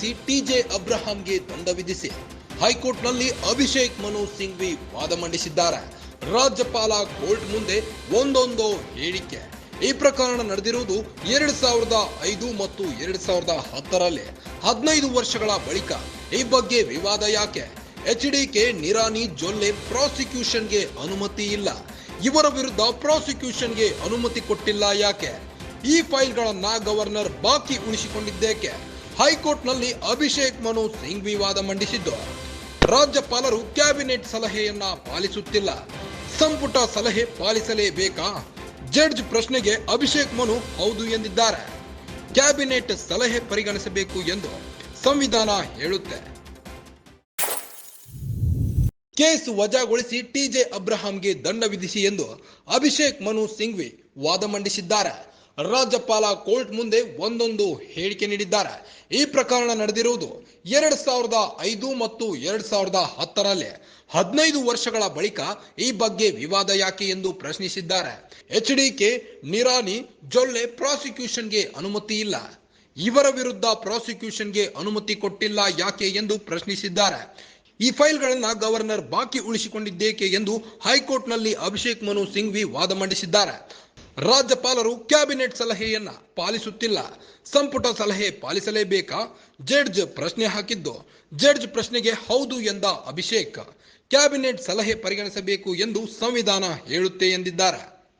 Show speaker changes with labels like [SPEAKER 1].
[SPEAKER 1] ವಜಾಗೊಳಿಸಿ TJ ಅಬ್ರಹಾಂಗೆ ದಂಡ ವಿಧಿಸಿ ಹೈಕೋರ್ಟ್ನಲ್ಲಿ ಅಭಿಷೇಕ್ ಮನು ಸಿಂಘ್ವಿ ವಾದ ಮಂಡಿಸಿದ್ದಾರೆ. ರಾಜ್ಯಪಾಲ ಕೋರ್ಟ್ ಮುಂದೆ ಒಂದೊಂದು ಹೇಳಿಕೆ. ಈ ಪ್ರಕರಣ ನಡೆದಿರುವುದು 2005 ಮತ್ತು 2010ರಲ್ಲಿ. 15 ವರ್ಷಗಳ ಬಳಿಕ ಈ ಬಗ್ಗೆ ವಿವಾದ ಯಾಕೆ? ಎಚ್ಡಿಕೆ ನಿರಾನಿ ಜೊಲ್ಲೆ ಪ್ರಾಸಿಕ್ಯೂಷನ್ಗೆ ಅನುಮತಿ ಇಲ್ಲ. ಇವರ ವಿರುದ್ಧ ಪ್ರಾಸಿಕ್ಯೂಷನ್ಗೆ ಅನುಮತಿ ಕೊಟ್ಟಿಲ್ಲ ಯಾಕೆ? ಈ ಫೈಲ್ಗಳನ್ನ ಗವರ್ನರ್ ಬಾಕಿ ಉಳಿಸಿಕೊಂಡಿದ್ದೇಕೆ? ಹೈಕೋರ್ಟ್ನಲ್ಲಿ ಅಭಿಷೇಕ್ ಮನು ಸಿಂಘ್ವಿ ವಾದ ಮಂಡಿಸಿದ್ದು, ರಾಜ್ಯಪಾಲರು ಕ್ಯಾಬಿನೆಟ್ ಸಲಹೆಯನ್ನ ಪಾಲಿಸುತ್ತಿಲ್ಲ, ಸಂಪುಟ ಸಲಹೆ ಪಾಲಿಸಲೇಬೇಕಾ? ಜಡ್ಜ್ ಪ್ರಶ್ನೆಗೆ ಅಭಿಷೇಕ್ ಮನು ಹೌದು ಎಂದಿದ್ದಾರೆ. ಕ್ಯಾಬಿನೆಟ್ ಸಲಹೆ ಪರಿಗಣಿಸಬೇಕು ಎಂದು ಸಂವಿಧಾನ ಹೇಳುತ್ತೆ. ಕೇಸ್ ವಜಾಗೊಳಿಸಿ ಟಿಜೆ ಅಬ್ರಹಾಂಗೆ ದಂಡ ವಿಧಿಸಿ ಎಂದು ಅಭಿಷೇಕ್ ಮನು ಸಿಂಘ್ವಿ ವಾದ ಮಂಡಿಸಿದ್ದಾರೆ. ರಾಜ್ಯಪಾಲ ಕೋರ್ಟ್ ಮುಂದೆ ಒಂದೊಂದು ಹೇಳಿಕೆ ನೀಡಿದ್ದಾರೆ. ಈ ಪ್ರಕರಣ ನಡೆದಿರುವುದು 2005 ಮತ್ತು 2010ರಲ್ಲಿ. 15 ವರ್ಷಗಳ ಬಳಿಕ ಈ ಬಗ್ಗೆ ವಿವಾದ ಯಾಕೆ ಎಂದು ಪ್ರಶ್ನಿಸಿದ್ದಾರೆ. ಎಚ್ಡಿಕೆ ನಿರಾನಿ ಜೊಲ್ಲೆ ಪ್ರಾಸಿಕ್ಯೂಷನ್ಗೆ ಅನುಮತಿ ಇಲ್ಲ. ಇವರ ವಿರುದ್ಧ ಪ್ರಾಸಿಕ್ಯೂಷನ್ಗೆ ಅನುಮತಿ ಕೊಟ್ಟಿಲ್ಲ ಯಾಕೆ ಎಂದು ಪ್ರಶ್ನಿಸಿದ್ದಾರೆ. ಈ ಫೈಲ್ಗಳನ್ನ ಗವರ್ನರ್ ಬಾಕಿ ಉಳಿಸಿಕೊಂಡಿದ್ದೇಕೆ ಎಂದು ಹೈಕೋರ್ಟ್ನಲ್ಲಿ ಅಭಿಷೇಕ್ ಮನು ಸಿಂಘ್ವಿ ವಾದ ಮಂಡಿಸಿದ್ದಾರೆ. ರಾಜ್ಯಪಾಲರು ಕ್ಯಾಬಿನೆಟ್ ಸಲಹೆಯನ್ನ ಪಾಲಿಸುತ್ತಿಲ್ಲ, ಸಂಪುಟ ಸಲಹೆ ಪಾಲಿಸಲೇಬೇಕಾ? ಜಡ್ಜ್ ಪ್ರಶ್ನೆ ಹಾಕಿದ್ದು, ಜಡ್ಜ್ ಪ್ರಶ್ನೆಗೆ ಹೌದು ಎಂದ ಅಭಿಷೇಕ್, ಕ್ಯಾಬಿನೆಟ್ ಸಲಹೆ ಪರಿಗಣಿಸಬೇಕು ಎಂದು ಸಂವಿಧಾನ ಹೇಳುತ್ತೆ ಎಂದಿದ್ದಾರೆ.